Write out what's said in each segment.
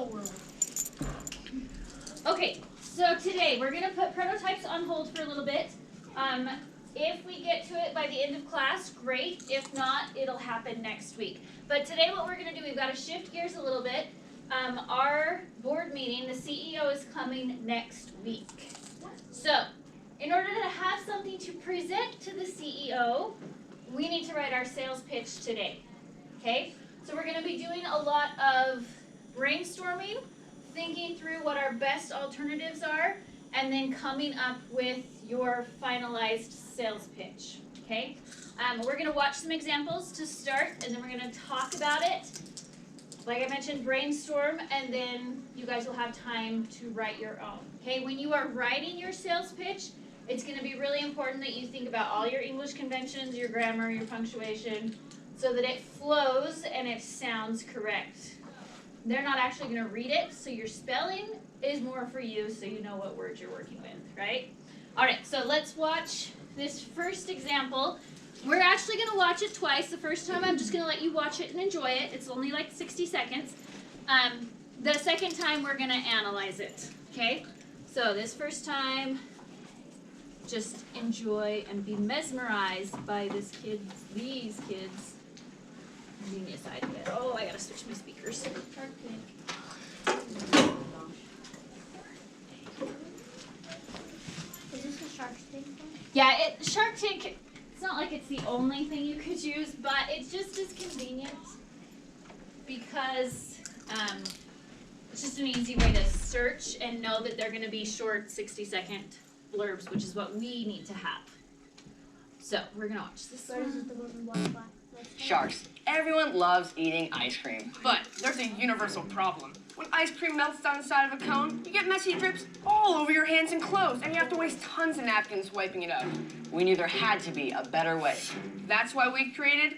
world. Okay, so today we're going to put prototypes on hold for a little bit. If we get to it by the end of class, great. If not, it'll happen next week. But today what we're going to do, we've got to shift gears a little bit. Our board meeting, the CEO is coming next week. So, in order to have something to present to the CEO, we need to write our sales pitch today. Okay? So we're going to be doing a lot of brainstorming, thinking through what our best alternatives are, and then coming up with your finalized sales pitch. Okay? We're going to watch some examples to start, and then we're going to talk about it. Like I mentioned, brainstorm, and then you guys will have time to write your own. Okay? When you are writing your sales pitch, it's going to be really important that you think about all your English conventions, your grammar, your punctuation, so that it flows and it sounds correct. They're not actually going to read it, so your spelling is more for you so you know what words you're working with, right? All right, so let's watch this first example. We're actually going to watch it twice. The first time I'm just going to let you watch it and enjoy it. It's only like 60 seconds. The second time we're going to analyze it, okay? So this first time, just enjoy and be mesmerized by these kids. Genius idea. Oh, I gotta switch my speakers. Shark Tank. Is this a Shark Tank one? Yeah, Shark Tank, it's not like it's the only thing you could use, but it's just as convenient because it's just an easy way to search and know that they're gonna be short 60-second blurbs, which is what we need to have. So, we're gonna watch this Where is one. it the one we walk by? Sharks. Everyone loves eating ice cream. But there's a universal problem. When ice cream melts down the side of a cone, you get messy drips all over your hands and clothes, and you have to waste tons of napkins wiping it out. We knew there had to be a better way. That's why we created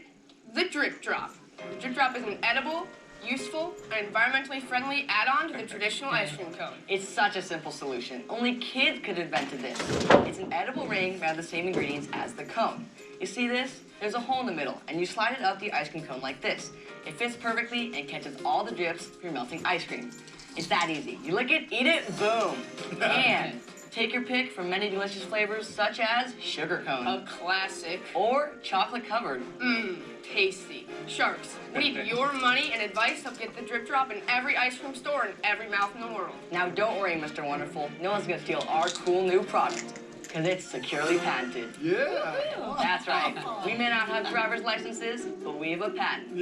the Drip Drop. The Drip Drop is an edible, useful, and environmentally friendly add-on to the traditional ice cream cone. It's such a simple solution. Only kids could have invented this. It's an edible ring made of the same ingredients as the cone. You see this? There's a hole in the middle, and you slide it up the ice cream cone like this. It fits perfectly and catches all the drips from melting ice cream. It's that easy. You lick it, eat it, boom. And take your pick from many delicious flavors such as sugar cone. A classic. Or chocolate covered. Mmm, tasty. Sharks, we need your money and advice to help get the Drip Drop in every ice cream store in every mouth in the world. Now don't worry, Mr. Wonderful. No one's gonna steal our cool new product. Because it's securely patented. Yeah. That's right. We may not have driver's licenses, but we have a patent.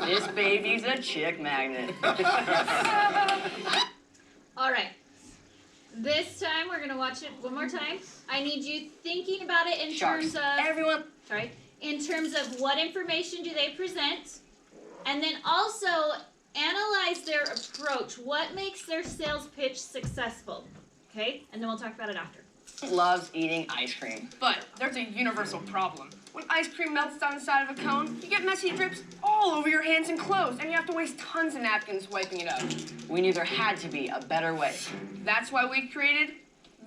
This baby's a chick magnet. All right. This time we're gonna watch it one more time. I need you thinking about it in Sharks. terms of in terms of what information do they present, and then also analyze their approach. What makes their sales pitch successful? Okay, and then we'll talk about it after. Loves eating ice cream. But there's a universal problem. When ice cream melts down the side of a cone, you get messy drips all over your hands and clothes, and you have to waste tons of napkins wiping it out. We knew there had to be a better way. That's why we created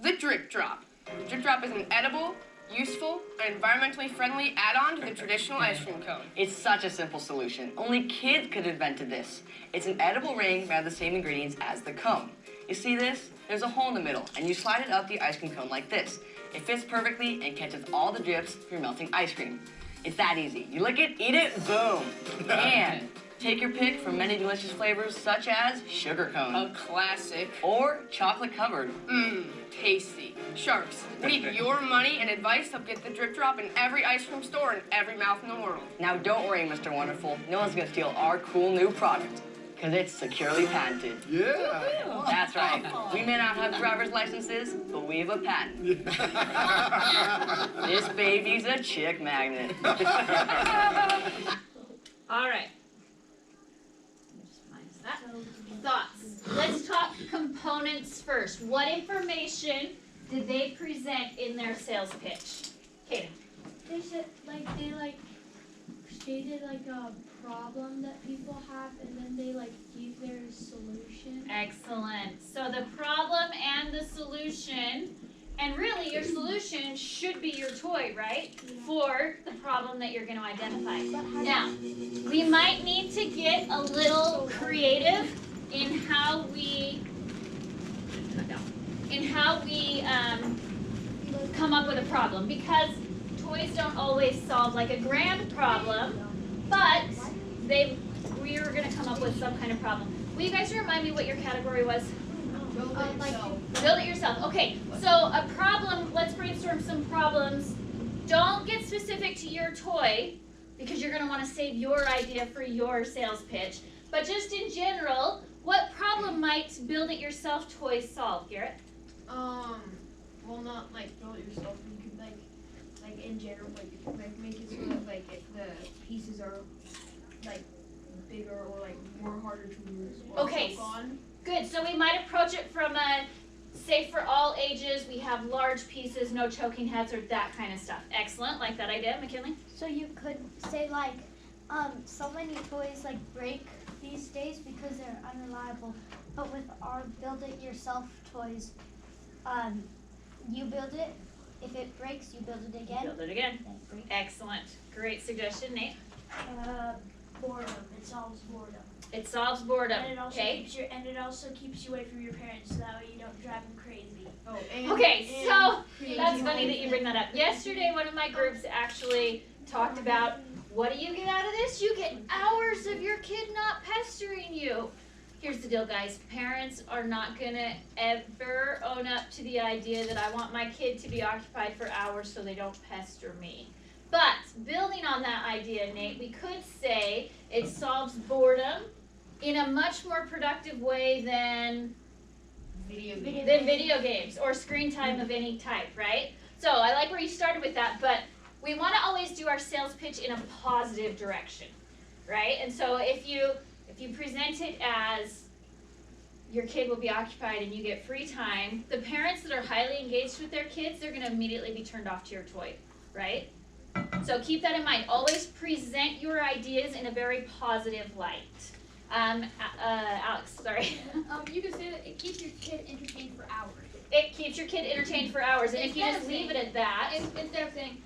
the Drip Drop. The Drip Drop is an edible, useful, and environmentally friendly add-on to the traditional ice cream cone. It's such a simple solution. Only kids could have invented this. It's an edible ring made of the same ingredients as the cone. You see this? There's a hole in the middle, and you slide it up the ice cream cone like this. It fits perfectly and catches all the drips from melting ice cream. It's that easy. You lick it, eat it, boom. And take your pick from many delicious flavors such as sugar cone. A classic. Or chocolate covered. Mmm, tasty. Sharks, we need your money and advice to help get the Drip Drop in every ice cream store in every mouth in the world. Now don't worry, Mr. Wonderful. No one's gonna steal our cool new product. Because it's securely patented. Yeah. That's right. We may not have driver's licenses, but we have a patent. This baby's a chick magnet. All right. Thoughts. Let's talk components first. What information did they present in their sales pitch? Kaden. They said they stated a problem that people have, and then they gave their solution. Excellent. So the problem and the solution, and really your solution should be your toy, right? Yeah. For the problem that you're going to identify. But how Now, we might need to get a little creative in how we come up with a problem, because toys don't always solve like a grand problem, but we are going to come up with some kind of problem. Will you guys remind me what your category was? Build it yourself. Okay, so a problem, let's brainstorm some problems. Don't get specific to your toy, because you're going to want to save your idea for your sales pitch. But just in general, what problem might build it yourself toys solve, Garrett? Well, not like build it yourself. You could like in general, like make it sort of like if the pieces are like bigger or like more harder to use or Okay. choke on. Good. So we might approach it from a safe for all ages. We have large pieces, no choking hazard, that kind of stuff. Excellent. Like that idea, McKinley? So you could say like, so many toys like break these days because they're unreliable. But with our build-it-yourself toys, you build it. If it breaks, you build it again. Build it again. Then it breaks. Excellent. Great suggestion, Nate. Boredom. It solves boredom. It solves boredom. And it also Okay. keeps you away from your parents, so that way you don't drive them crazy. Oh, and Okay, so create that's your funny own that you bring that up. Yesterday, one of my groups actually talked about, what do you get out of this? You get hours of your kid not pestering you. Here's the deal, guys. Parents are not going to ever own up to the idea that I want my kid to be occupied for hours so they don't pester me. But building on that idea, Nate, we could say it solves boredom in a much more productive way than video games or screen time of any type, right? So I like where you started with that, but we want to always do our sales pitch in a positive direction, right? And so if you present it as your kid will be occupied and you get free time, the parents that are highly engaged with their kids, they're going to immediately be turned off to your toy, right? So keep that in mind. Always present your ideas in a very positive light. Alex, sorry. You could say that it keeps your kid entertained for hours. It keeps your kid entertained for hours, and if you just leave it at that. Instead of saying,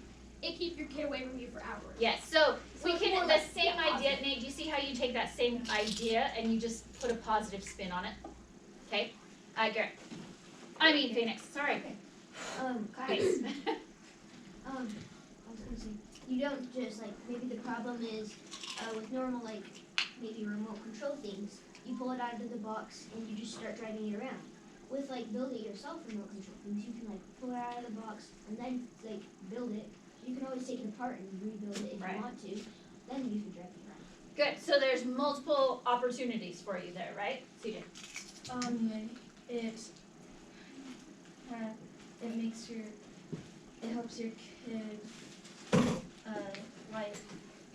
it keeps your kid away from you for hours. Yes, so we it's can, more the like, same yeah, idea, Nate, do you see how you take that same idea and you just put a positive spin on it? Okay? Garrett. Phoenix, sorry. Guys, I was gonna say, you don't just like, maybe the problem is, with normal like, maybe remote control things, you pull it out of the box and you just start driving it around. With like build it yourself remote control things, you can like pull it out of the box and then like build it. You can always take it apart and rebuild it if Right. you want to. Then you can drive it around. Good, so there's multiple opportunities for you there, right? CJ? It helps your kid like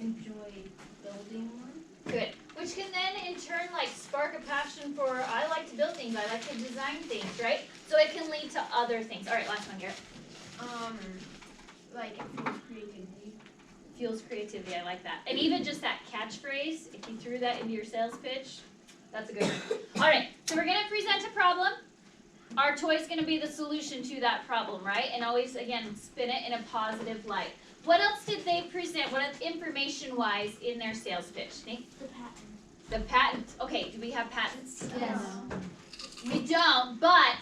enjoy building more. Good. Which can then in turn like spark a passion for, I like to build things, I like to design things, right? So it can lead to other things. All right, last one, Garrett. Like it fuels creativity. Fuels creativity, I like that. And even just that catchphrase, if you threw that into your sales pitch, that's a good one. All right, so we're gonna present a problem. Our toy's gonna be the solution to that problem, right? And always, again, spin it in a positive light. What else did they present, what information-wise in their sales pitch? Nate? The patent. The patent. Okay, do we have patents? Yes. We don't, but